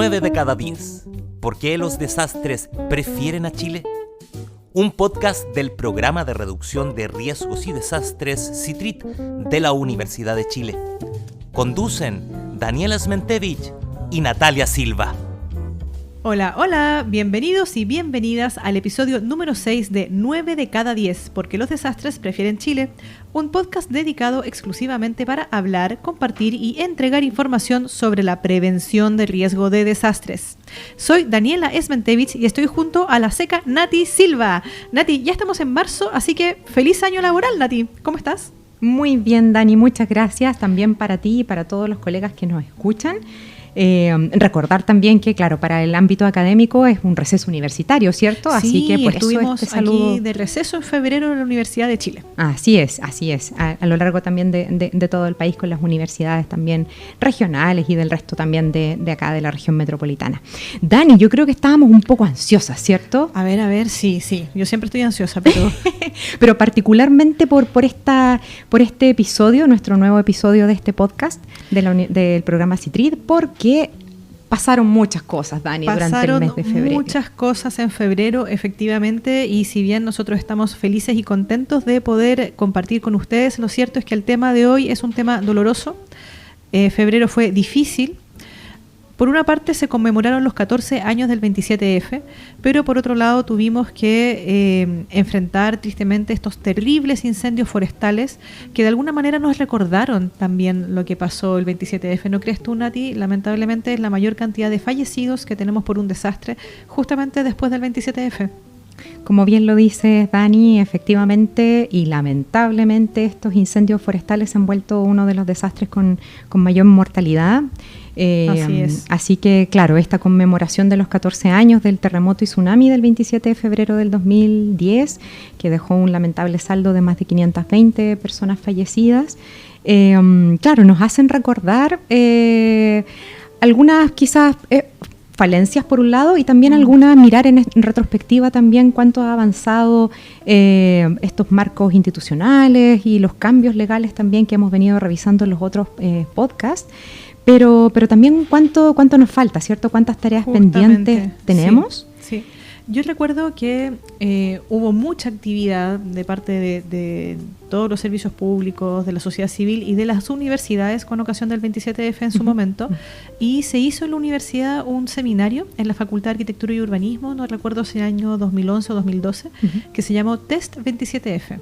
9 de cada 10. ¿Por qué los desastres prefieren a Chile? Un podcast del Programa de Reducción de Riesgos y Desastres CITRIT de la Universidad de Chile. Conducen Daniela Smentevich y Natalia Silva. Hola, bienvenidos y bienvenidas al episodio número 6 de 9 de cada 10, porque los desastres prefieren Chile, un podcast dedicado exclusivamente para hablar, compartir y entregar información sobre la prevención del riesgo de desastres. Soy Daniela Smentevich y estoy junto a la seca Nati Silva. Nati, ya estamos en marzo, así que feliz año laboral, Nati. ¿Cómo estás? Muy bien, Dani, muchas gracias también para ti y para todos los colegas que nos escuchan. Recordar también que, claro, para el ámbito académico es un receso universitario, ¿cierto? Sí, así que por estuvimos eso saludo aquí de receso en febrero en la Universidad de Chile. Así es. A lo largo también de todo el país con las universidades también regionales y del resto también de acá de la región metropolitana. Dani, yo creo que estábamos un poco ansiosas, ¿cierto? A ver, sí. Yo siempre estoy ansiosa, pero... pero particularmente por este episodio, nuestro nuevo episodio de este podcast del programa CITRIT, porque pasaron muchas cosas, Dani, durante el mes de febrero. Pasaron muchas cosas en febrero, efectivamente, y si bien nosotros estamos felices y contentos de poder compartir con ustedes, lo cierto es que el tema de hoy es un tema doloroso. Febrero fue difícil. Por una parte se conmemoraron los 14 años del 27F, pero por otro lado tuvimos que enfrentar tristemente estos terribles incendios forestales que de alguna manera nos recordaron también lo que pasó el 27F. ¿No crees tú, Nati? Lamentablemente es la mayor cantidad de fallecidos que tenemos por un desastre justamente después del 27F. Como bien lo dice Dani, efectivamente y lamentablemente estos incendios forestales se han vuelto uno de los desastres con mayor mortalidad. Así es. Así que, claro, esta conmemoración de los 14 años del terremoto y tsunami del 27 de febrero del 2010, que dejó un lamentable saldo de más de 520 personas fallecidas, claro, nos hacen recordar algunas quizás falencias por un lado y también algunas mirar en retrospectiva también cuánto ha avanzado estos marcos institucionales y los cambios legales también que hemos venido revisando en los otros podcasts. Pero también cuánto nos falta, ¿cierto? ¿Cuántas tareas pendientes tenemos? Sí. Yo recuerdo que hubo mucha actividad de parte de todos los servicios públicos, de la sociedad civil y de las universidades con ocasión del 27F en su momento, y se hizo en la universidad un seminario en la Facultad de Arquitectura y Urbanismo, no recuerdo si el año 2011 o 2012, que se llamó Test 27F,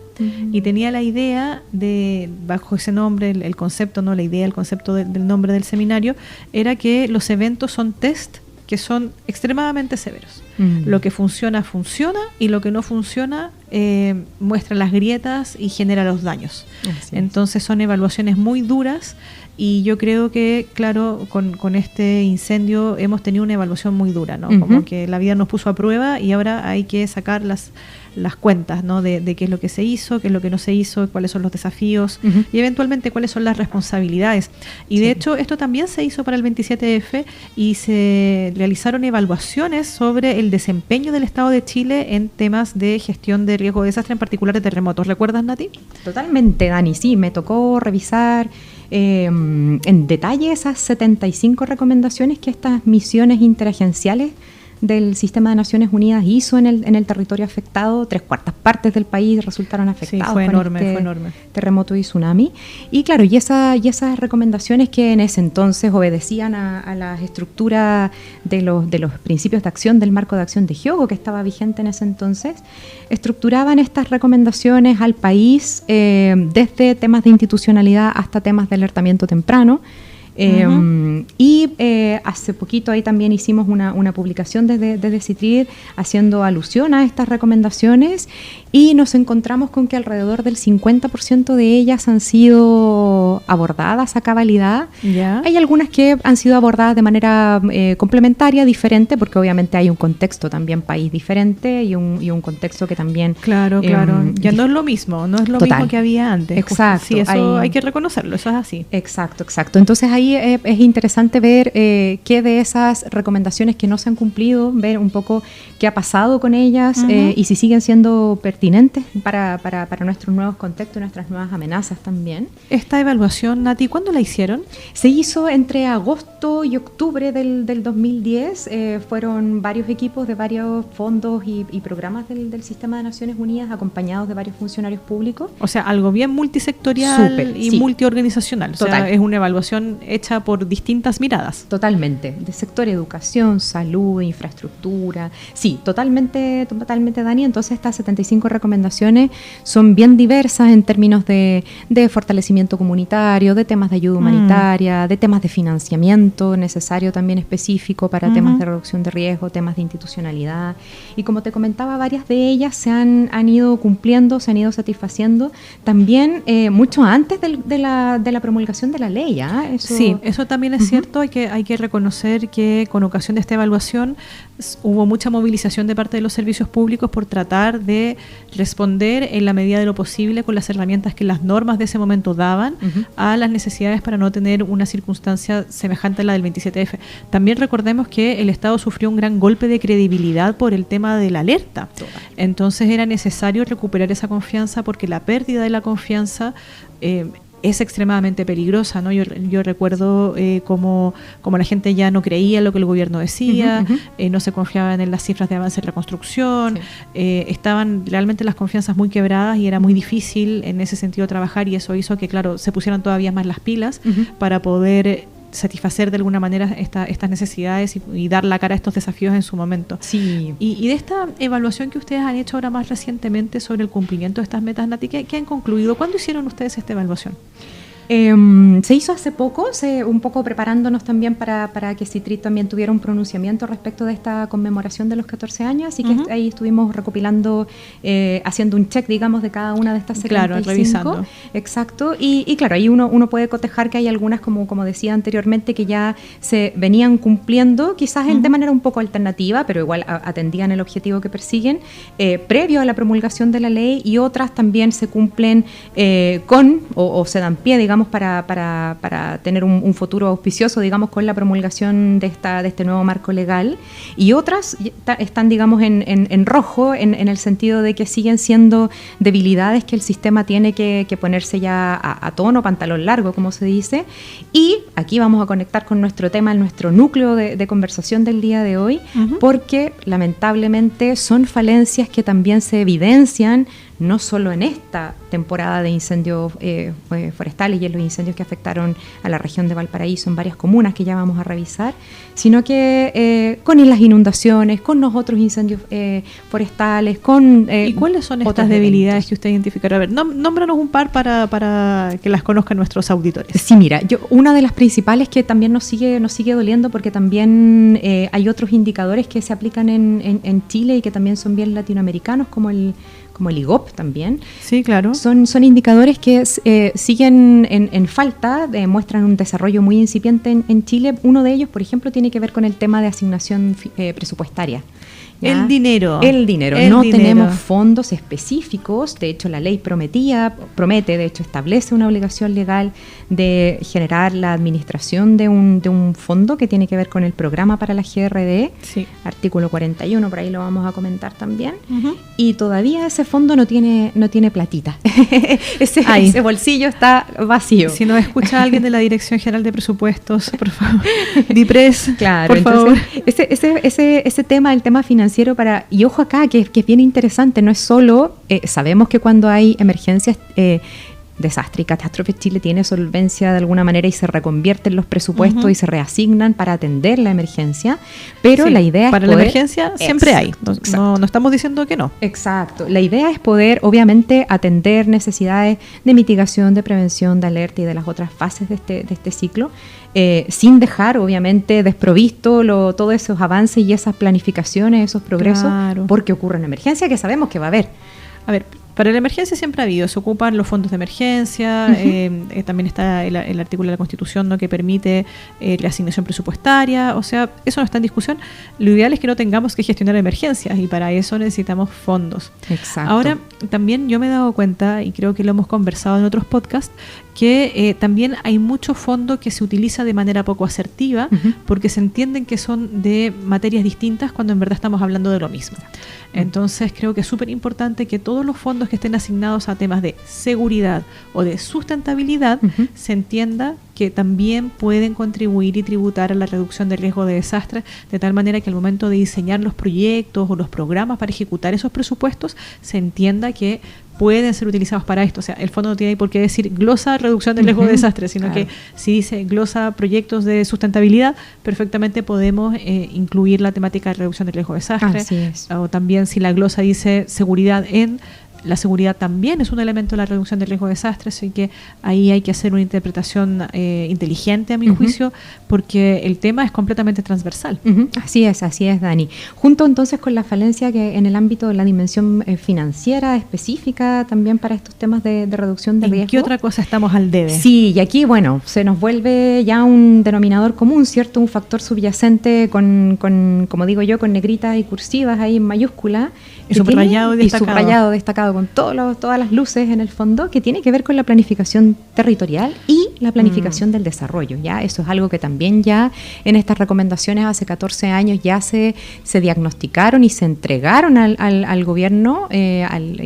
y tenía la idea de, bajo ese nombre, el concepto, no la idea, el concepto del nombre del seminario, era que los eventos son test que son extremadamente severos. Lo que funciona y lo que no funciona muestra las grietas y genera los daños. Entonces son evaluaciones muy duras y yo creo que, claro, con este incendio hemos tenido una evaluación muy dura, ¿no? Como que la vida nos puso a prueba y ahora hay que sacar las cuentas, ¿no? De qué es lo que se hizo, qué es lo que no se hizo, cuáles son los desafíos y eventualmente cuáles son las responsabilidades. Y de hecho esto también se hizo para el 27F y se realizaron evaluaciones sobre el desempeño del Estado de Chile en temas de gestión de riesgo de desastre, en particular de terremotos. ¿Recuerdas, Nati? Totalmente, Dani, sí, me tocó revisar en detalle esas 75 recomendaciones que estas misiones interagenciales del Sistema de Naciones Unidas hizo en el territorio afectado. 3/4 partes del país resultaron afectados. Sí, fue enorme. Terremoto y tsunami. Y claro, y esas recomendaciones que en ese entonces obedecían a la estructura de los principios de acción del marco de acción de Hyogo, que estaba vigente en ese entonces, estructuraban estas recomendaciones al país desde temas de institucionalidad hasta temas de alertamiento temprano. Y hace poquito ahí también hicimos una publicación desde CITRIT haciendo alusión a estas recomendaciones y nos encontramos con que alrededor del 50% de ellas han sido abordadas a cabalidad. ¿Ya? Hay algunas que han sido abordadas de manera complementaria, diferente, porque obviamente hay un contexto también país diferente y un contexto que también... Claro. Ya no es lo mismo, mismo que había antes. Exacto. Sí, eso hay que reconocerlo, eso es así. Exacto. Entonces ahí ahí es interesante ver qué de esas recomendaciones que no se han cumplido, ver un poco qué ha pasado con ellas y si siguen siendo pertinentes para nuestros nuevos contextos, nuestras nuevas amenazas también. Esta evaluación, Nati, ¿cuándo la hicieron? Se hizo entre agosto y octubre del 2010. Fueron varios equipos de varios fondos y programas del Sistema de Naciones Unidas, acompañados de varios funcionarios públicos. O sea, algo bien multisectorial y multiorganizacional. O sea, es una evaluación hecha por distintas miradas. Totalmente. De sector educación, salud, infraestructura. Sí, totalmente, Dani. Entonces, estas 75 recomendaciones son bien diversas en términos de fortalecimiento comunitario, de temas de ayuda humanitaria, de temas de financiamiento necesario también específico para temas de reducción de riesgo, temas de institucionalidad. Y como te comentaba, varias de ellas se han ido cumpliendo, se han ido satisfaciendo también mucho antes de la promulgación de la ley. Sí, eso también es cierto. Hay que reconocer que con ocasión de esta evaluación hubo mucha movilización de parte de los servicios públicos por tratar de responder en la medida de lo posible con las herramientas que las normas de ese momento daban a las necesidades para no tener una circunstancia semejante a la del 27F. También recordemos que el Estado sufrió un gran golpe de credibilidad por el tema de la alerta. Entonces era necesario recuperar esa confianza, porque la pérdida de la confianza es extremadamente peligrosa, ¿no? Yo recuerdo como la gente ya no creía en lo que el gobierno decía, no se confiaban en las cifras de avance en reconstrucción, estaban realmente las confianzas muy quebradas y era muy difícil en ese sentido trabajar, y eso hizo que, claro, se pusieran todavía más las pilas para poder satisfacer de alguna manera estas necesidades y dar la cara a estos desafíos en su momento. Sí. Y de esta evaluación que ustedes han hecho ahora más recientemente sobre el cumplimiento de estas metas, Nati, ¿qué han concluido? ¿Cuándo hicieron ustedes esta evaluación? Se hizo hace poco, un poco preparándonos también para que CITRIT también tuviera un pronunciamiento respecto de esta conmemoración de los 14 años, así que ahí estuvimos recopilando, haciendo un check, digamos, de cada una de estas 75. Claro, revisando. Exacto, y claro, ahí uno puede cotejar que hay algunas, como decía anteriormente, que ya se venían cumpliendo, quizás de manera un poco alternativa, pero igual atendían el objetivo que persiguen, previo a la promulgación de la ley, y otras también se cumplen o se dan pie, digamos, para tener un futuro auspicioso, digamos, con la promulgación de este nuevo marco legal, y otras están, digamos, en rojo, en el sentido de que siguen siendo debilidades que el sistema tiene que ponerse ya a tono, pantalón largo, como se dice. Y aquí vamos a conectar con nuestro tema, nuestro núcleo de conversación del día de hoy, porque lamentablemente son falencias que también se evidencian no solo en esta temporada de incendios forestales y en los incendios que afectaron a la región de Valparaíso, en varias comunas que ya vamos a revisar, sino que con las inundaciones, con los otros incendios forestales, con... ¿Y cuáles son estas debilidades que usted identificaron? A ver, nómbranos un par para que las conozcan nuestros auditores. Sí, mira, una de las principales que también nos sigue doliendo, porque también hay otros indicadores que se aplican en Chile y que también son bien latinoamericanos, como el IGOP también. Sí, claro. Son indicadores que siguen en falta, muestran un desarrollo muy incipiente en Chile. Uno de ellos, por ejemplo, tiene que ver con el tema de asignación presupuestaria. ¿Ya? El dinero. Tenemos fondos específicos. De hecho, la ley promete, de hecho, establece una obligación legal de generar la administración de un fondo que tiene que ver con el programa para la GRD, artículo 41, por ahí lo vamos a comentar también. Y todavía ese fondo no tiene platita. ese bolsillo está vacío. Si nos escucha alguien de la Dirección General de Presupuestos, por favor, DIPRES, claro, por favor. Ese tema, el tema financiero, y ojo acá, que es bien interesante, no es solo, sabemos que cuando hay emergencias, desastre y catástrofes, Chile tiene solvencia de alguna manera y se reconvierten los presupuestos y se reasignan para atender la emergencia, pero la idea es para la emergencia siempre hay, no estamos diciendo que no. Exacto, la idea es poder obviamente atender necesidades de mitigación, de prevención, de alerta y de las otras fases de este ciclo, sin dejar obviamente desprovisto todos esos avances y esas planificaciones, esos progresos, porque ocurre una emergencia que sabemos que va a haber. A ver, para la emergencia siempre ha habido, se ocupan los fondos de emergencia, también está el artículo de la Constitución, ¿no?, que permite la asignación presupuestaria, o sea, eso no está en discusión. Lo ideal es que no tengamos que gestionar emergencias y para eso necesitamos fondos. Exacto. Ahora, también yo me he dado cuenta, y creo que lo hemos conversado en otros podcasts, que también hay mucho fondo que se utiliza de manera poco asertiva, porque se entienden que son de materias distintas cuando en verdad estamos hablando de lo mismo. Entonces creo que es súper importante que todos los fondos que estén asignados a temas de seguridad o de sustentabilidad se entienda que también pueden contribuir y tributar a la reducción del riesgo de desastres, de tal manera que al momento de diseñar los proyectos o los programas para ejecutar esos presupuestos se entienda que pueden ser utilizados para esto. O sea, el fondo no tiene por qué decir glosa reducción del riesgo de desastres, sino que si dice glosa proyectos de sustentabilidad, perfectamente podemos incluir la temática de reducción del riesgo de desastres. O también si la glosa dice seguridad la seguridad también es un elemento de la reducción del riesgo de desastres, así que ahí hay que hacer una interpretación inteligente, a mi juicio, porque el tema es completamente transversal. Así es, Dani. Junto entonces con la falencia que en el ámbito de la dimensión financiera específica también para estos temas de reducción de riesgo. ¿En qué otra cosa estamos al debe? Sí, y aquí, bueno, se nos vuelve ya un denominador común, ¿cierto? Un factor subyacente con como digo yo, con negritas y cursivas ahí en mayúscula. Y subrayado y destacado con todas las luces en el fondo, que tiene que ver con la planificación territorial y la planificación del desarrollo. ¿Ya? Eso es algo que también ya en estas recomendaciones hace 14 años ya se diagnosticaron y se entregaron al gobierno y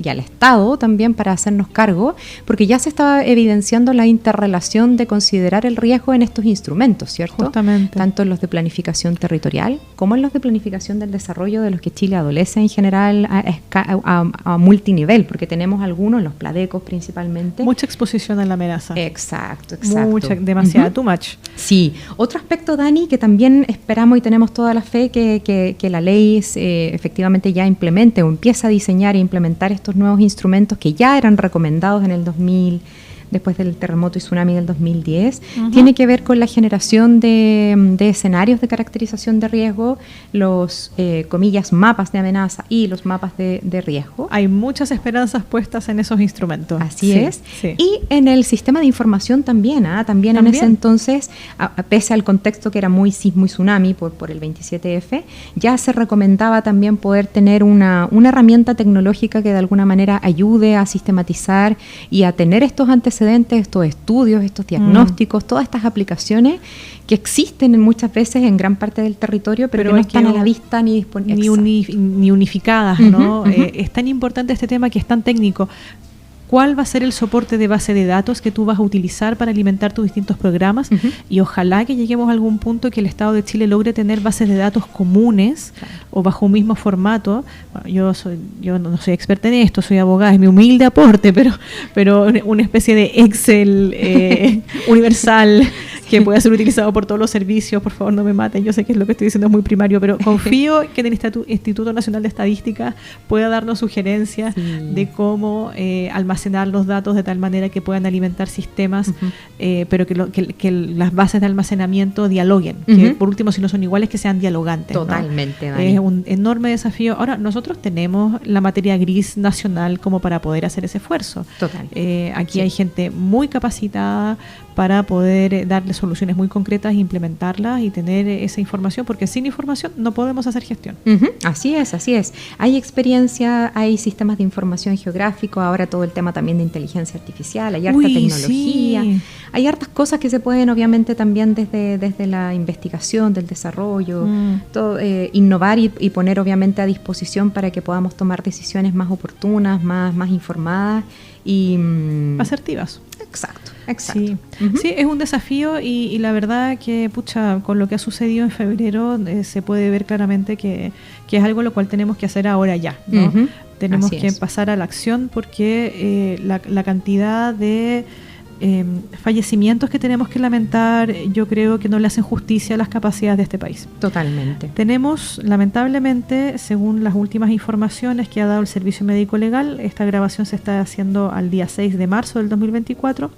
al Estado también para hacernos cargo, porque ya se estaba evidenciando la interrelación de considerar el riesgo en estos instrumentos, ¿cierto? Justamente. Tanto en los de planificación territorial como en los de planificación del desarrollo, de los que Chile adolece en general a multinivel, porque tenemos algunos, los pladecos principalmente. Mucha exposición a la amenaza. Exacto. Demasiada, too much. Sí. Otro aspecto, Dani, que también esperamos y tenemos toda la fe que la ley efectivamente ya implemente o empieza a diseñar e implementar estos nuevos instrumentos que ya eran recomendados en el 2000, después del terremoto y tsunami del 2010, tiene que ver con la generación de escenarios de caracterización de riesgo, los, comillas, mapas de amenaza y los mapas de riesgo. Hay muchas esperanzas puestas en esos instrumentos. Así es. Sí. Y en el sistema de información también, también en ese entonces, pese al contexto que era muy sismo y tsunami por el 27F, ya se recomendaba también poder tener una herramienta tecnológica que de alguna manera ayude a sistematizar y a tener estos antecedentes, estos estudios, estos diagnósticos, todas estas aplicaciones que existen muchas veces en gran parte del territorio, pero que no están a la vista ni disponibles. Ni unificadas, ¿no? Es tan importante este tema que es tan técnico. ¿Cuál va a ser el soporte de base de datos que tú vas a utilizar para alimentar tus distintos programas? Y ojalá que lleguemos a algún punto que el Estado de Chile logre tener bases de datos comunes o bajo un mismo formato. Bueno, yo no soy experta en esto, soy abogada, es mi humilde aporte, pero una especie de Excel universal que pueda ser utilizado por todos los servicios. Por favor, no me maten, yo sé que es lo que estoy diciendo es muy primario, pero confío que el Instituto Nacional de Estadística pueda darnos sugerencias de cómo almacenar los datos de tal manera que puedan alimentar sistemas, pero que las bases de almacenamiento dialoguen, que por último, si no son iguales, que sean dialogantes. Totalmente, ¿no? Es un enorme desafío. Ahora, nosotros tenemos la materia gris nacional como para poder hacer ese esfuerzo. Total. Aquí hay gente muy capacitada para poder darle soluciones muy concretas, implementarlas y tener esa información, porque sin información no podemos hacer gestión. Así es. Hay experiencia, hay sistemas de información geográfico, ahora todo el tema también de inteligencia artificial, hay harta tecnología, hay hartas cosas que se pueden obviamente también desde la investigación, del desarrollo, todo, innovar y poner obviamente a disposición para que podamos tomar decisiones más oportunas, más informadas y asertivas. Exacto. Sí, es un desafío y la verdad que, con lo que ha sucedido en febrero se puede ver claramente que es algo lo cual tenemos que hacer ahora ya, ¿no? Tenemos que pasar a la acción porque la cantidad de fallecimientos que tenemos que lamentar, yo creo que no le hacen justicia a las capacidades de este país. Totalmente. Tenemos, lamentablemente, según las últimas informaciones que ha dado el Servicio Médico Legal, esta grabación se está haciendo al día 6 de marzo del 2024,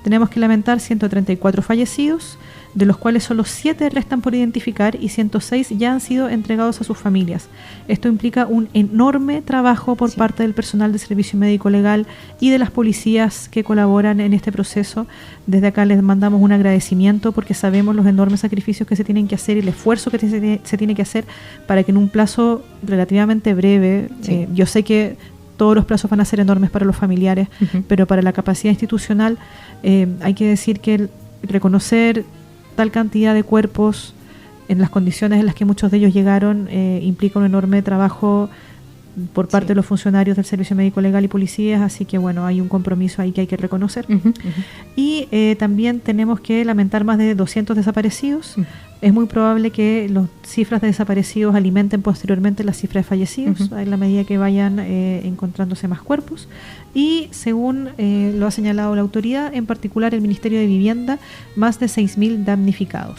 tenemos que lamentar 134 fallecidos, de los cuales solo 7 restan por identificar y 106 ya han sido entregados a sus familias. Esto implica un enorme trabajo por parte del personal del Servicio Médico Legal y de las policías que colaboran en este proceso. Desde acá les mandamos un agradecimiento porque sabemos los enormes sacrificios que se tienen que hacer y el esfuerzo que se tiene que hacer para que en un plazo relativamente breve, yo sé que todos los plazos van a ser enormes para los familiares, pero para la capacidad institucional hay que decir que reconocer tal cantidad de cuerpos en las condiciones en las que muchos de ellos llegaron implica un enorme trabajo por parte de los funcionarios del Servicio Médico Legal y policías, así que bueno, hay un compromiso ahí que hay que reconocer. Y también tenemos que lamentar más de 200 desaparecidos. Es muy probable que las cifras de desaparecidos alimenten posteriormente las cifras de fallecidos en la medida que vayan encontrándose más cuerpos. Y según lo ha señalado la autoridad, en particular el Ministerio de Vivienda, más de 6.000 damnificados.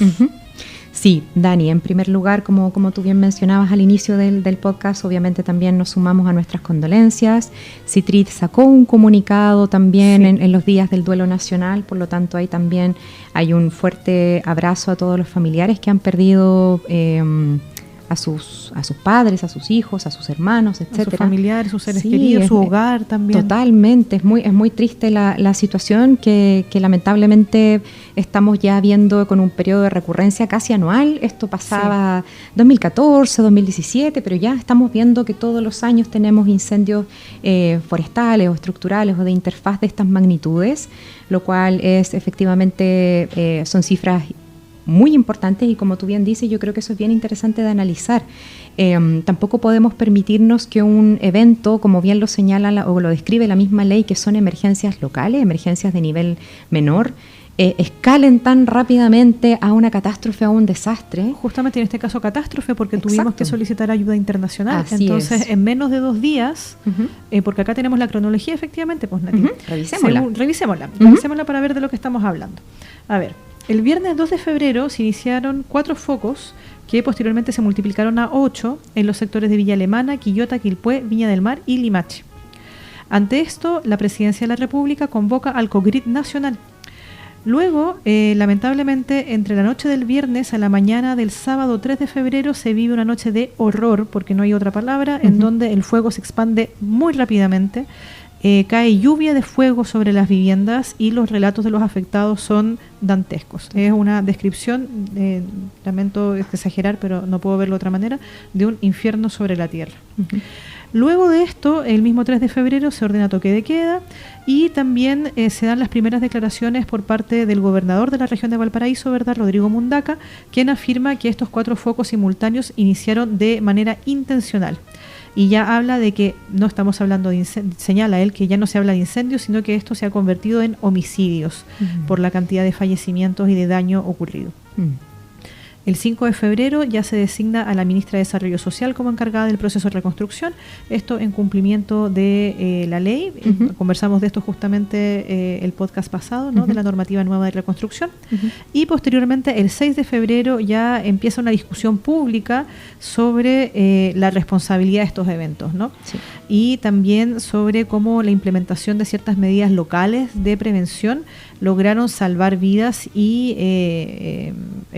Sí, Dani, en primer lugar, como tú bien mencionabas al inicio del podcast, obviamente también nos sumamos a nuestras condolencias. CITRIT sacó un comunicado también en los días del duelo nacional, por lo tanto ahí también hay un fuerte abrazo a todos los familiares que han perdido a sus padres, a sus hijos, a sus hermanos, etcétera. A sus familiares, sus seres queridos, su hogar también. Totalmente, es muy triste la situación que lamentablemente estamos ya viendo con un periodo de recurrencia casi anual. Esto pasaba 2014, 2017, pero ya estamos viendo que todos los años tenemos incendios forestales o estructurales o de interfaz de estas magnitudes, lo cual es efectivamente, son cifras muy importantes y como tú bien dices, yo creo que eso es bien interesante de analizar. Tampoco podemos permitirnos que un evento, como bien lo señala o lo describe la misma ley, que son emergencias locales, emergencias de nivel menor, escalen tan rápidamente a una catástrofe, a un desastre. Justamente en este caso catástrofe, porque tuvimos que solicitar ayuda internacional. Así Entonces, es. en menos de 2 días, porque acá tenemos la cronología, efectivamente, pues Nati. Revisémosla para ver de lo que estamos hablando. A ver, el viernes 2 de febrero se iniciaron 4 focos que posteriormente se multiplicaron a 8 en los sectores de Villa Alemana, Quillota, Quilpué, Viña del Mar y Limache. Ante esto, la Presidencia de la República convoca al COGRID nacional. Luego, lamentablemente, entre la noche del viernes a la mañana del sábado 3 de febrero se vive una noche de horror, porque no hay otra palabra, en donde el fuego se expande muy rápidamente. Cae lluvia de fuego sobre las viviendas y los relatos de los afectados son dantescos. Es una descripción, lamento exagerar, pero no puedo verlo de otra manera, de un infierno sobre la tierra. Luego de esto, el mismo 3 de febrero se ordena toque de queda y también se dan las primeras declaraciones por parte del gobernador de la región de Valparaíso, ¿verdad?, Rodrigo Mundaca, quien afirma que estos 4 focos simultáneos iniciaron de manera intencional. Y ya habla de que no estamos hablando de incendios, señala él que ya no se habla de incendios, sino que esto se ha convertido en homicidios por la cantidad de fallecimientos y de daño ocurrido. El 5 de febrero ya se designa a la ministra de Desarrollo Social como encargada del proceso de reconstrucción, esto en cumplimiento de la ley. Conversamos de esto justamente el podcast pasado, ¿no?, de la normativa nueva de reconstrucción. Y posteriormente, el 6 de febrero, ya empieza una discusión pública sobre la responsabilidad de estos eventos, ¿no? Sí. Y también sobre cómo la implementación de ciertas medidas locales de prevención lograron salvar vidas y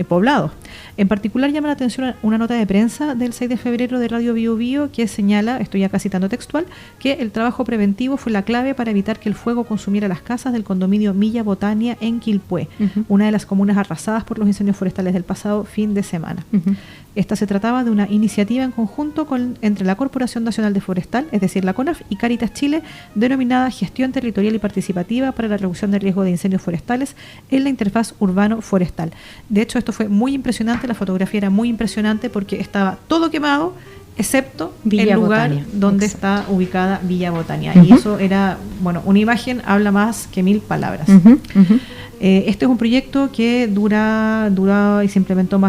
poblados. En particular llama la atención una nota de prensa del 6 de febrero de Radio Bio Bio que señala, estoy acá citando textual, que el trabajo preventivo fue la clave para evitar que el fuego consumiera las casas del condominio Villa Botania en Quilpué, una de las comunas arrasadas por los incendios forestales del pasado fin de semana. Esta se trataba de una iniciativa en conjunto entre la Corporación Nacional de Forestal, es decir, la CONAF, y Cáritas Chile, denominada Gestión Territorial y Participativa para la Reducción de Riesgo de Incendios Forestales en la interfaz urbano-forestal. De hecho, esto fue muy impresionante, la fotografía era muy impresionante porque estaba todo quemado, excepto Villa el lugar Botania, donde está ubicada Villa Botania. Y eso era, bueno, una imagen habla más que 1000 palabras. Este es un proyecto que dura y se implementó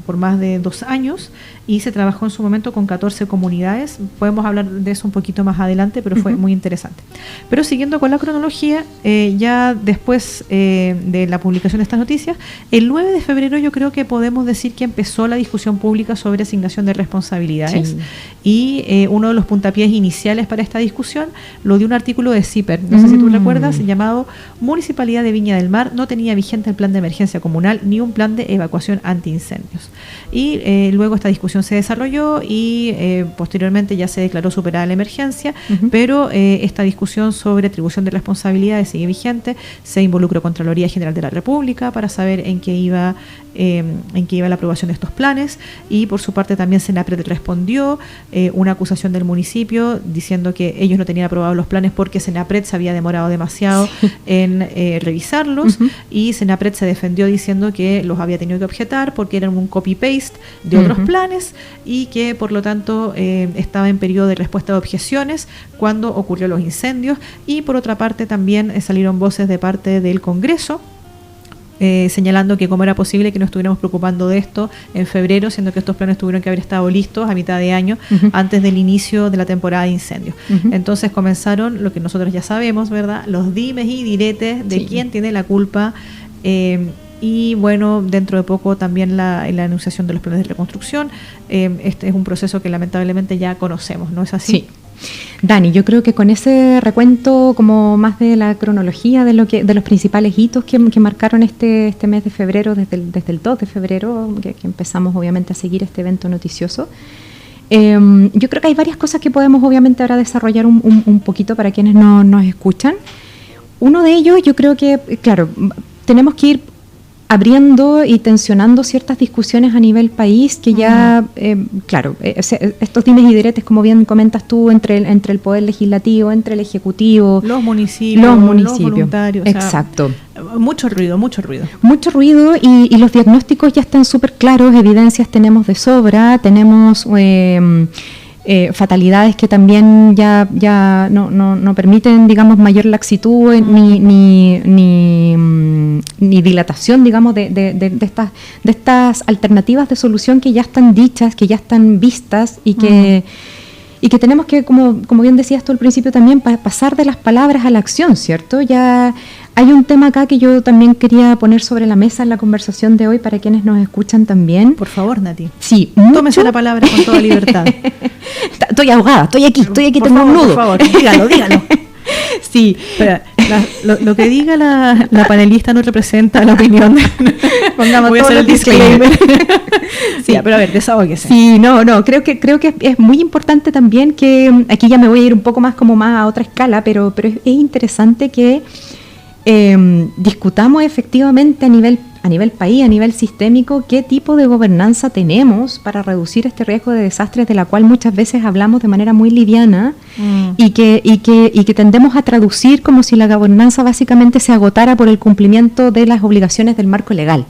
por más de 2 años y se trabajó en su momento con 14 comunidades. Podemos hablar de eso un poquito más adelante, pero fue muy interesante. Pero siguiendo con la cronología, ya después de la publicación de estas noticias, el 9 de febrero yo creo que podemos decir que empezó la discusión pública sobre asignación de responsabilidades. Sí. Y uno de los puntapiés iniciales para esta discusión lo dio un artículo de CIPER, no sé si tú recuerdas, llamado Municipalidad de Viña del del Mar no tenía vigente el plan de emergencia comunal ni un plan de evacuación antiincendios. Y luego esta discusión se desarrolló y posteriormente ya se declaró superada la emergencia, pero esta discusión sobre atribución de responsabilidades sigue vigente. Se involucró Contraloría General de la República para saber en qué iba la aprobación de estos planes, y por su parte también Senapred respondió una acusación del municipio diciendo que ellos no tenían aprobados los planes porque Senapred se había demorado demasiado en revisarlos, y Senapred se defendió diciendo que los había tenido que objetar porque eran un copy-paste de otros planes y que por lo tanto estaba en periodo de respuesta de objeciones cuando ocurrió los incendios. Y por otra parte también salieron voces de parte del Congreso señalando que cómo era posible que nos estuviéramos preocupando de esto en febrero, siendo que estos planes tuvieron que haber estado listos a mitad de año, antes del inicio de la temporada de incendios. Entonces comenzaron lo que nosotros ya sabemos, ¿verdad? Los dimes y diretes de quién tiene la culpa, y bueno, dentro de poco también la anunciación de los planes de reconstrucción. Este es un proceso que lamentablemente ya conocemos, ¿no es así? Sí. Dani, yo creo que con ese recuento como más de la cronología de los principales hitos que marcaron este mes de febrero, desde el 2 de febrero, que empezamos obviamente a seguir este evento noticioso, yo creo que hay varias cosas que podemos obviamente ahora desarrollar un poquito para quienes nos escuchan. Uno de ellos, yo creo que, claro, tenemos que ir abriendo y tensionando ciertas discusiones a nivel país que ya, claro, estos dimes y diretes, como bien comentas tú, entre el Poder Legislativo, entre el Ejecutivo, los municipios, los voluntarios. Exacto. Mucho ruido. Mucho ruido, y los diagnósticos ya están súper claros, evidencias tenemos de sobra, tenemos fatalidades que también ya no permiten, digamos, mayor laxitud ni dilatación, digamos, de estas alternativas de solución que ya están dichas, que ya están vistas, y que tenemos que, como bien decías tú al principio también, pasar de las palabras a la acción, ¿cierto? Ya hay un tema acá que yo también quería poner sobre la mesa en la conversación de hoy para quienes nos escuchan también. Por favor, Nati. Sí, tómese la palabra con toda libertad. Estoy ahogada, estoy aquí, tengo un nudo. Por favor, dígalo. Sí, pero lo que diga la panelista no representa la opinión. Pongamos voy a hacer el disclaimer. Sí, ya, pero a ver, desahóguese. Sí, creo que es muy importante también que, aquí ya me voy a ir un poco más a otra escala, pero es interesante que discutamos efectivamente a nivel país, a nivel sistémico, qué tipo de gobernanza tenemos para reducir este riesgo de desastres, de la cual muchas veces hablamos de manera muy liviana, y que tendemos a traducir como si la gobernanza básicamente se agotara por el cumplimiento de las obligaciones del marco legal.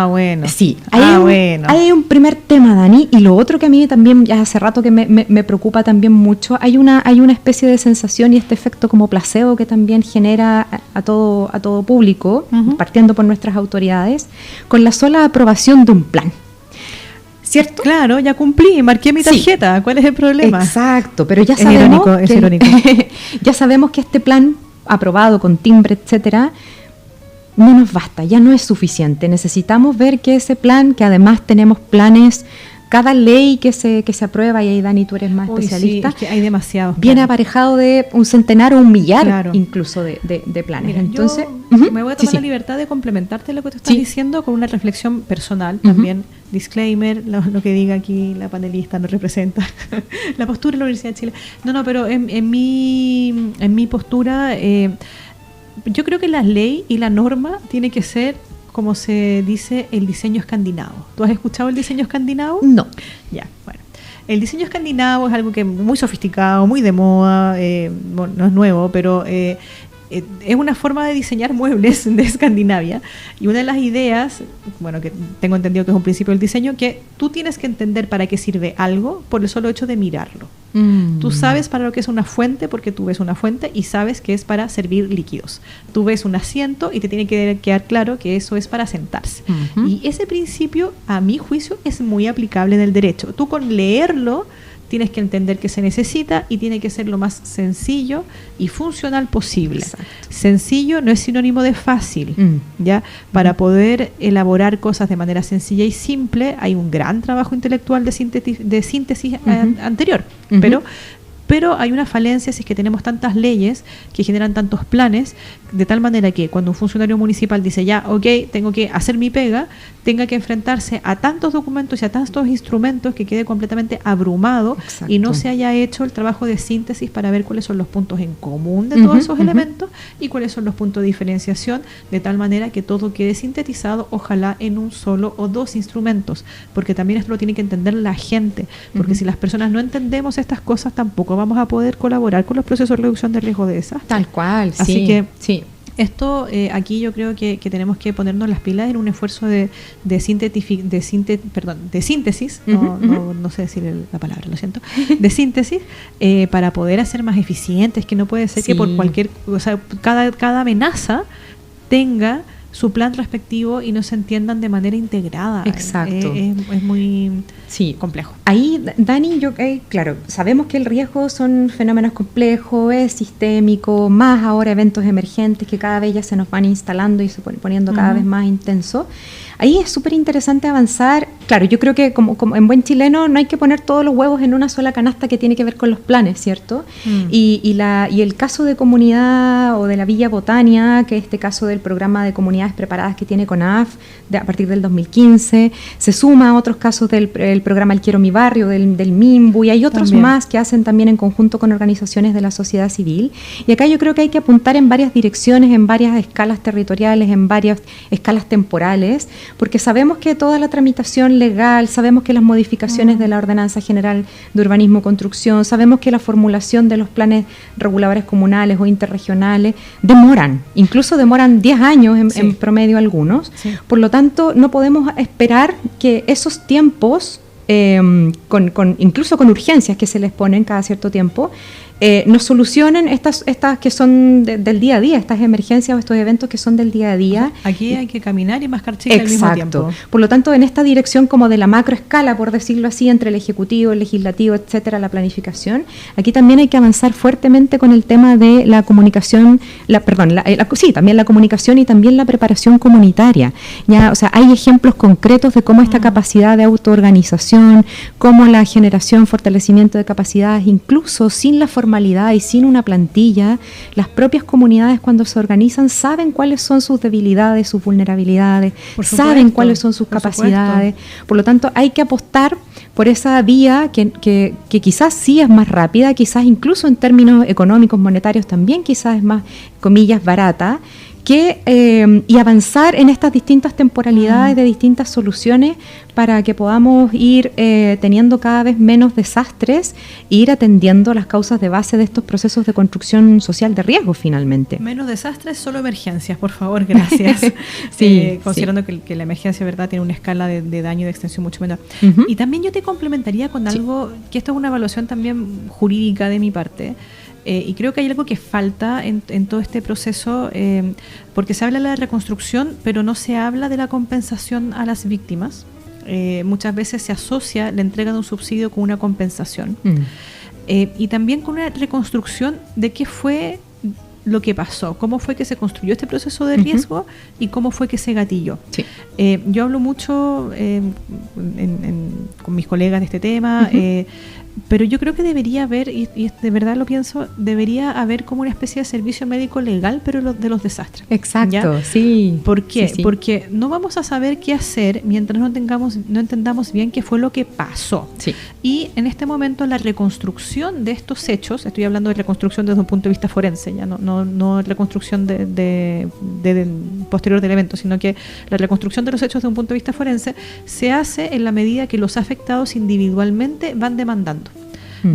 Bueno. Sí, hay un primer tema, Dani, y lo otro que a mí también ya hace rato que me preocupa también mucho, hay una especie de sensación y este efecto como placebo que también genera a todo público, partiendo por nuestras autoridades, con la sola aprobación de un plan. ¿Cierto? Claro, ya cumplí, marqué mi tarjeta. Sí. ¿Cuál es el problema? Exacto, pero ya sabemos es irónico. Ya sabemos que este plan aprobado con timbre, etcétera, no nos basta, ya no es suficiente. Necesitamos ver que ese plan, que además tenemos planes, cada ley que se aprueba, y ahí Dani, tú eres más especialista, sí, es que hay demasiados viene planes. Aparejado de un centenar o un millar incluso de planes. Mira, entonces me voy a tomar la libertad de complementarte lo que tú estás diciendo con una reflexión personal también. Disclaimer, lo que diga aquí la panelista no representa la postura de la Universidad de Chile. Pero en mi postura, yo creo que la ley y la norma tiene que ser, como se dice, el diseño escandinavo. ¿Tú has escuchado el diseño escandinavo? No. Ya, bueno. El diseño escandinavo es algo que muy sofisticado, muy de moda, no es nuevo, pero es una forma de diseñar muebles de Escandinavia. Y una de las ideas, que tengo entendido que es un principio del diseño, que tú tienes que entender para qué sirve algo por el solo hecho de mirarlo. Tú sabes para lo que es una fuente porque tú ves una fuente y sabes que es para servir líquidos. Tú ves un asiento y te tiene que quedar claro que eso es para sentarse. Y ese principio, a mi juicio, es muy aplicable en el derecho. Tú con leerlo tienes que entender que se necesita y tiene que ser lo más sencillo y funcional posible. Exacto. Sencillo no es sinónimo de fácil, ¿ya? Para poder elaborar cosas de manera sencilla y simple hay un gran trabajo intelectual de síntesis anterior, pero hay una falencia si es que tenemos tantas leyes que generan tantos planes, de tal manera que cuando un funcionario municipal dice ya, ok, tengo que hacer mi pega, tenga que enfrentarse a tantos documentos y a tantos instrumentos que quede completamente abrumado. Exacto. Y no se haya hecho el trabajo de síntesis para ver cuáles son los puntos en común de todos esos elementos y cuáles son los puntos de diferenciación, de tal manera que todo quede sintetizado, ojalá en un solo o dos instrumentos, porque también esto lo tiene que entender la gente, porque si las personas no entendemos estas cosas, tampoco vamos a poder colaborar con los procesos de reducción de riesgo de desastre. Tal cual, así sí, que sí. Esto aquí yo creo que tenemos que ponernos las pilas en un esfuerzo de síntesis, no sé decir la palabra, lo siento, de síntesis, para poder hacer más eficientes, que no puede ser que por cualquier, o sea, cada amenaza tenga su plan respectivo y no se entiendan de manera integrada. Exacto. Es muy complejo. Ahí, Dani, claro, sabemos que el riesgo son fenómenos complejos, es sistémico, más ahora eventos emergentes que cada vez ya se nos van instalando y se poniendo cada vez más intensos. Ahí es súper interesante avanzar. Claro, yo creo que como en buen chileno no hay que poner todos los huevos en una sola canasta que tiene que ver con los planes, ¿cierto? Y el caso de comunidad o de la Villa Botania, que es este caso del programa de comunidades preparadas que tiene CONAF a partir del 2015, se suma a otros casos del programa El Quiero Mi Barrio, del MIMBU, y hay otros también más que hacen también en conjunto con organizaciones de la sociedad civil. Y acá yo creo que hay que apuntar en varias direcciones, en varias escalas territoriales, en varias escalas temporales, porque sabemos que toda la tramitación legal, sabemos que las modificaciones de la Ordenanza General de Urbanismo y Construcción, sabemos que la formulación de los planes reguladores comunales o interregionales demoran, incluso demoran 10 años en promedio algunos. Sí. Por lo tanto, no podemos esperar que esos tiempos, incluso con urgencias que se les ponen cada cierto tiempo, nos solucionen estas que son del día a día, estas emergencias o estos eventos que son del día a día. Aquí hay que caminar y mascar chicle al mismo tiempo. Por lo tanto, en esta dirección como de la macroescala, por decirlo así, entre el Ejecutivo, el Legislativo, etcétera, la planificación, aquí también hay que avanzar fuertemente con el tema de la comunicación, también la comunicación y también la preparación comunitaria. Ya, o sea, hay ejemplos concretos de cómo esta capacidad de autoorganización, cómo la generación, fortalecimiento de capacidades, incluso sin la formación y sin una plantilla, las propias comunidades cuando se organizan saben cuáles son sus debilidades, sus vulnerabilidades, saben cuáles son sus capacidades. Por lo tanto, hay que apostar por esa vía que quizás sí es más rápida, quizás incluso en términos económicos, monetarios también quizás es más, comillas, barata, y avanzar en estas distintas temporalidades de distintas soluciones para que podamos ir teniendo cada vez menos desastres e ir atendiendo las causas de base de estos procesos de construcción social de riesgo finalmente. Menos desastres, solo emergencias, por favor, gracias. Considerando que la emergencia, ¿verdad?, tiene una escala de daño y de extensión mucho menor. Y también yo te complementaría con algo, que esto es una evaluación también jurídica de mi parte. Y creo que hay algo que falta en todo este proceso, porque se habla de la reconstrucción, pero no se habla de la compensación a las víctimas. Muchas veces se asocia la entrega de un subsidio con una compensación. Y también con una reconstrucción de qué fue lo que pasó, cómo fue que se construyó este proceso de riesgo y cómo fue que se gatilló. Sí. Yo hablo mucho con mis colegas de este tema, pero yo creo que debería haber, y de verdad lo pienso, debería haber como una especie de servicio médico legal, pero de los desastres. Exacto, ¿ya? Sí. ¿Por qué? Sí. Porque no vamos a saber qué hacer mientras no entendamos bien qué fue lo que pasó. Sí. Y en este momento la reconstrucción de estos hechos, estoy hablando de reconstrucción desde un punto de vista forense, ya no reconstrucción de posterior del evento, sino que la reconstrucción de los hechos desde un punto de vista forense se hace en la medida que los afectados individualmente van demandando.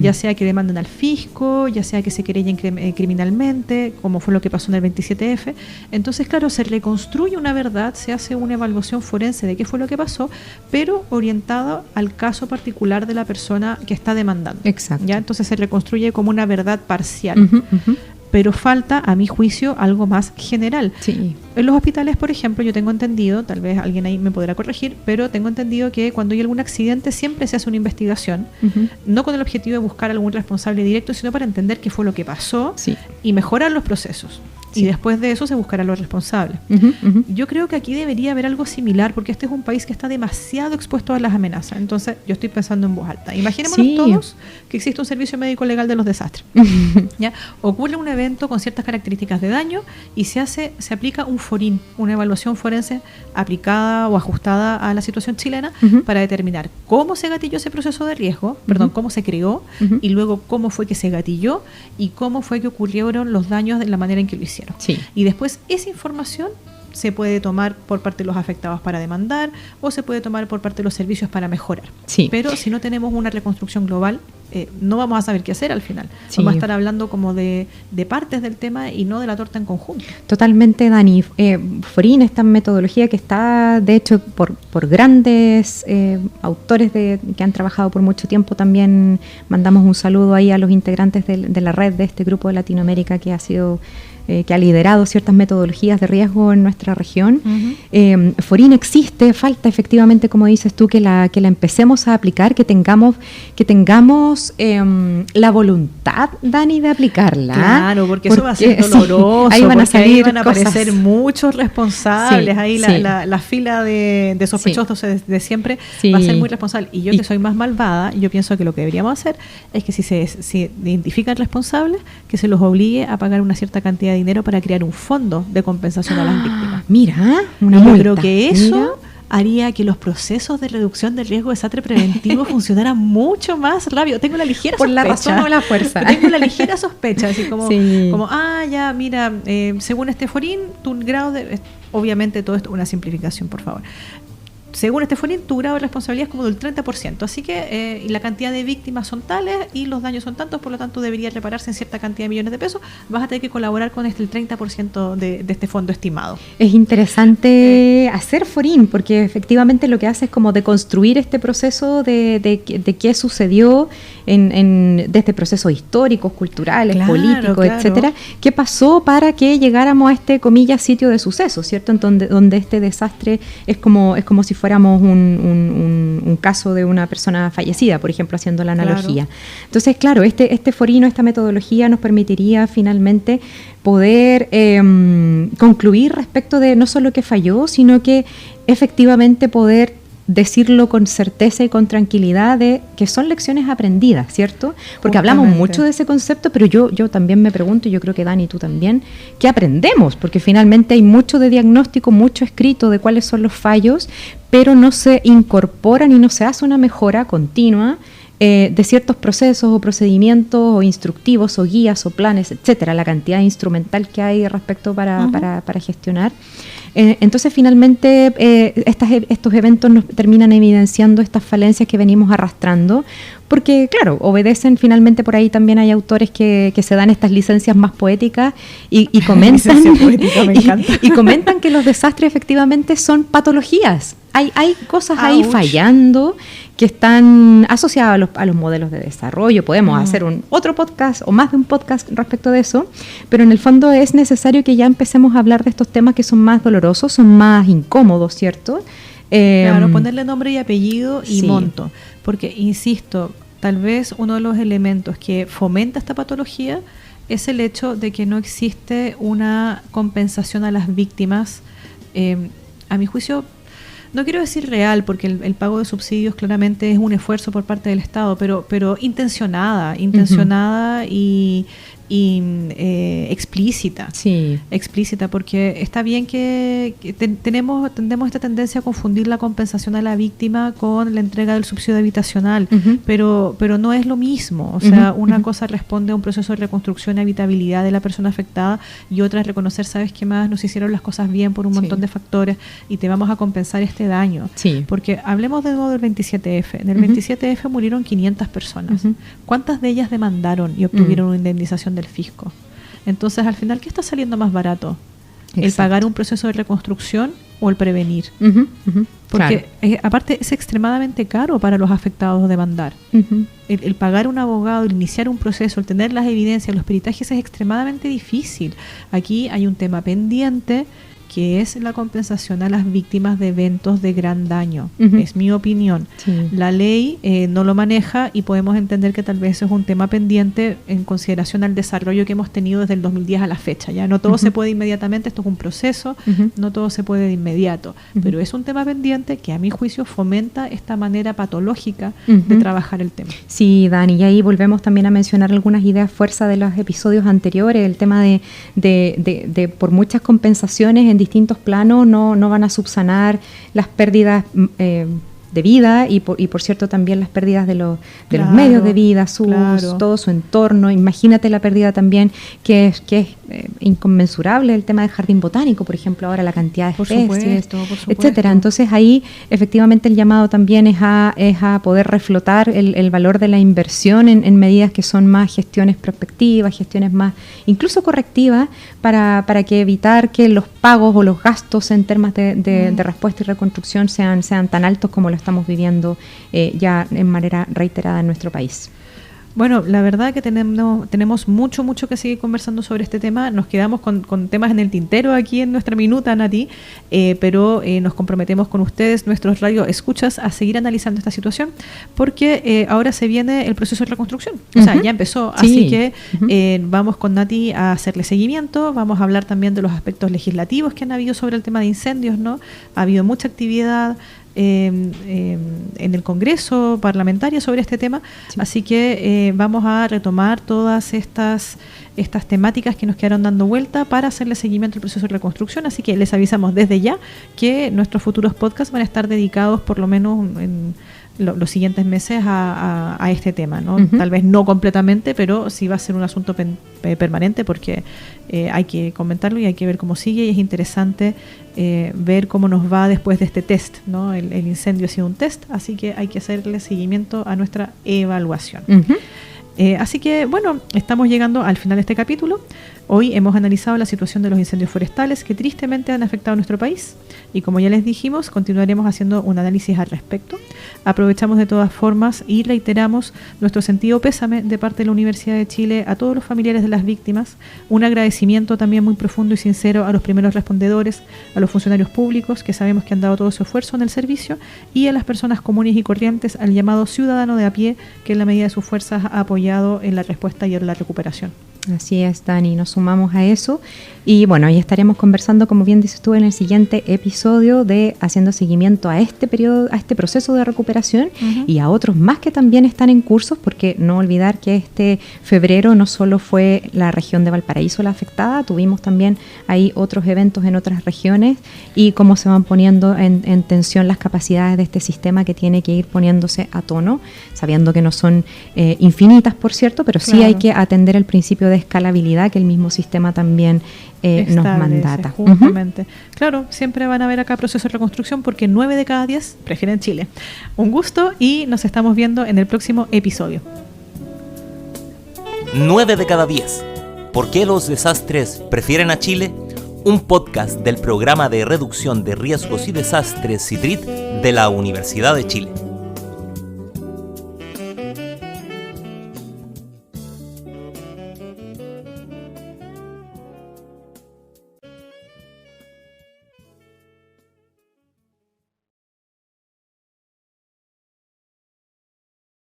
Ya sea que demanden al fisco, ya sea que se querellen criminalmente, como fue lo que pasó en el 27F. Entonces, claro, se reconstruye una verdad, se hace una evaluación forense de qué fue lo que pasó, pero orientada al caso particular de la persona que está demandando. Exacto. ¿Ya? Entonces se reconstruye como una verdad parcial. Pero falta, a mi juicio, algo más general. Sí. En los hospitales, por ejemplo, yo tengo entendido, tal vez alguien ahí me podrá corregir, pero tengo entendido que cuando hay algún accidente siempre se hace una investigación, no con el objetivo de buscar algún responsable directo, sino para entender qué fue lo que pasó y mejorar los procesos. y después de eso se buscará a los responsables. Yo creo que aquí debería haber algo similar, porque este es un país que está demasiado expuesto a las amenazas. Entonces yo estoy pensando en voz alta. Imaginémonos todos que existe un servicio médico legal de los desastres. ¿Ya? Ocurre un evento con ciertas características de daño y se aplica un FORIN, una evaluación forense aplicada o ajustada a la situación chilena para determinar cómo se gatilló ese proceso de riesgo, cómo se creó, y luego cómo fue que se gatilló y cómo fue que ocurrieron los daños de la manera en que lo hicieron. Y después esa información se puede tomar por parte de los afectados para demandar o se puede tomar por parte de los servicios para mejorar. Pero si no tenemos una reconstrucción global, no vamos a saber qué hacer al final. Vamos a estar hablando como de partes del tema y no de la torta en conjunto. Totalmente, Dani. FORIN, esta metodología que está, de hecho, por grandes autores que han trabajado por mucho tiempo, también mandamos un saludo ahí a los integrantes de la red de este grupo de Latinoamérica que ha sido... que ha liderado ciertas metodologías de riesgo en nuestra región. FORIN existe, falta efectivamente, como dices tú, que la empecemos a aplicar, que tengamos la voluntad, Dani, de aplicarla. Claro, porque eso va a ser doloroso, ahí van a salir, ahí van a aparecer muchos responsables, ahí la fila de sospechosos de siempre va a ser muy responsable. Y yo, que soy más malvada, yo pienso que lo que deberíamos hacer es que si se identifican responsables, que se los obligue a pagar una cierta cantidad de dinero para crear un fondo de compensación a las víctimas. Mira, una multa. Yo creo que eso haría que los procesos de reducción del riesgo de desastre preventivo funcionaran mucho más rápido. Tengo la ligera por sospecha. La razón o la fuerza. Tengo la ligera sospecha, así como ya, mira, según este FORIN, tu grado de... Obviamente todo esto, una simplificación, por favor. Según este FORIN, tu grado de responsabilidad es como del 30%, así que la cantidad de víctimas son tales y los daños son tantos, por lo tanto debería repararse en cierta cantidad de millones de pesos, vas a tener que colaborar con el 30% de este fondo estimado. Es interesante hacer FORIN, porque efectivamente lo que hace es como deconstruir este proceso de qué sucedió desde procesos históricos, culturales, políticos, etcétera, qué pasó para que llegáramos a este, comillas, sitio de suceso, ¿cierto? Donde este desastre es como si fuéramos un caso de una persona fallecida, por ejemplo, haciendo la analogía. Entonces, claro, este FORIN, esta metodología nos permitiría finalmente poder concluir respecto de no solo que falló, sino que efectivamente poder decirlo con certeza y con tranquilidad de que son lecciones aprendidas, ¿cierto? Porque hablamos mucho de ese concepto, pero yo también me pregunto, y yo creo que Dani, tú también, ¿qué aprendemos? Porque finalmente hay mucho de diagnóstico, mucho escrito de cuáles son los fallos, pero no se incorporan y no se hace una mejora continua de ciertos procesos o procedimientos o instructivos o guías o planes, etcétera, la cantidad instrumental que hay respecto para gestionar. Entonces, finalmente, estos eventos nos terminan evidenciando estas falencias que venimos arrastrando, porque, claro, obedecen, finalmente por ahí también hay autores que se dan estas licencias más poéticas y comentan, poética, me encanta. y comentan que los desastres efectivamente son patologías. Hay cosas ahí fallando que están asociadas a los modelos de desarrollo. Podemos hacer otro podcast o más de un podcast respecto de eso, pero en el fondo es necesario que ya empecemos a hablar de estos temas que son más dolorosos, son más incómodos, ¿cierto? Claro, ponerle nombre y apellido y monto. Porque, insisto, tal vez uno de los elementos que fomenta esta patología es el hecho de que no existe una compensación a las víctimas, a mi juicio. No quiero decir real, porque el pago de subsidios claramente es un esfuerzo por parte del Estado, pero intencionada y explícita. Explícita, porque está bien que tendemos esta tendencia a confundir la compensación a la víctima con la entrega del subsidio habitacional, pero no es lo mismo. O sea, una cosa responde a un proceso de reconstrucción y habitabilidad de la persona afectada, y otra es reconocer, ¿sabes qué más? Nos hicieron las cosas bien por un montón de factores y te vamos a compensar este daño. Porque hablemos de nuevo del 27F. En el 27F murieron 500 personas. ¿Cuántas de ellas demandaron y obtuvieron una indemnización del fisco? Entonces, al final, ¿qué está saliendo más barato? ¿El pagar un proceso de reconstrucción o el prevenir? Porque aparte es extremadamente caro para los afectados demandar. El pagar un abogado, el iniciar un proceso, el tener las evidencias, los peritajes es extremadamente difícil. Aquí hay un tema pendiente que es la compensación a las víctimas de eventos de gran daño. Es mi opinión. Sí. La ley no lo maneja y podemos entender que tal vez es un tema pendiente en consideración al desarrollo que hemos tenido desde el 2010 a la fecha. Ya no todo se puede inmediatamente, esto es un proceso, no todo se puede de inmediato, pero es un tema pendiente que a mi juicio fomenta esta manera patológica de trabajar el tema. Sí, Dani, y ahí volvemos también a mencionar algunas ideas fuerza de los episodios anteriores, el tema de por muchas compensaciones en distintos planos no van a subsanar las pérdidas de vida y por cierto también las pérdidas de los medios de vida, todo su entorno. Imagínate la pérdida también que es inconmensurable, el tema del jardín botánico, por ejemplo, ahora la cantidad de especies, etcétera. Entonces ahí efectivamente el llamado también es a poder reflotar el valor de la inversión en medidas que son más gestiones prospectivas, gestiones más incluso correctivas para que evitar que los pagos o los gastos en temas de respuesta y reconstrucción sean tan altos como lo estamos viviendo ya en manera reiterada en nuestro país. Bueno, la verdad que tenemos mucho que seguir conversando sobre este tema. Nos quedamos con temas en el tintero aquí en nuestra minuta, Nati, pero nos comprometemos con ustedes, nuestros radio escuchas, a seguir analizando esta situación, porque ahora se viene el proceso de reconstrucción. O sea, ya empezó, así que vamos con Nati a hacerle seguimiento. Vamos a hablar también de los aspectos legislativos que han habido sobre el tema de incendios, ¿no? Ha habido mucha actividad en el Congreso parlamentaria sobre este tema, así que vamos a retomar todas estas temáticas que nos quedaron dando vuelta para hacerle seguimiento al proceso de reconstrucción, así que les avisamos desde ya que nuestros futuros podcasts van a estar dedicados por lo menos en los siguientes meses a este tema, ¿no? Tal vez no completamente, pero sí va a ser un asunto permanente porque hay que comentarlo y hay que ver cómo sigue, y es interesante ver cómo nos va después de este test, ¿no? El incendio ha sido un test, así que hay que hacerle seguimiento a nuestra evaluación. Así que, bueno, estamos llegando al final de este capítulo. Hoy hemos analizado la situación de los incendios forestales que tristemente han afectado a nuestro país, y como ya les dijimos, continuaremos haciendo un análisis al respecto. Aprovechamos de todas formas y reiteramos nuestro sentido pésame de parte de la Universidad de Chile a todos los familiares de las víctimas, un agradecimiento también muy profundo y sincero a los primeros respondedores, a los funcionarios públicos que sabemos que han dado todo su esfuerzo en el servicio, y a las personas comunes y corrientes, al llamado ciudadano de a pie que en la medida de sus fuerzas ha apoyado en la respuesta y en la recuperación. Así es, Dani, nos sumamos a eso y bueno, ahí estaremos conversando, como bien dices tú, en el siguiente episodio de haciendo seguimiento a este periodo, a este proceso de recuperación y a otros más que también están en cursos, porque no olvidar que este febrero no solo fue la región de Valparaíso la afectada, tuvimos también ahí otros eventos en otras regiones y cómo se van poniendo en tensión las capacidades de este sistema que tiene que ir poniéndose a tono, sabiendo que no son infinitas, por cierto, pero sí hay que atender el principio de escalabilidad que el mismo sistema también nos mandata. Justamente. Claro, siempre van a haber acá procesos de reconstrucción porque 9 de cada 10 prefieren Chile. Un gusto y nos estamos viendo en el próximo episodio. 9 de cada 10. ¿Por qué los desastres prefieren a Chile? Un podcast del programa de reducción de riesgos y desastres CITRIT de la Universidad de Chile.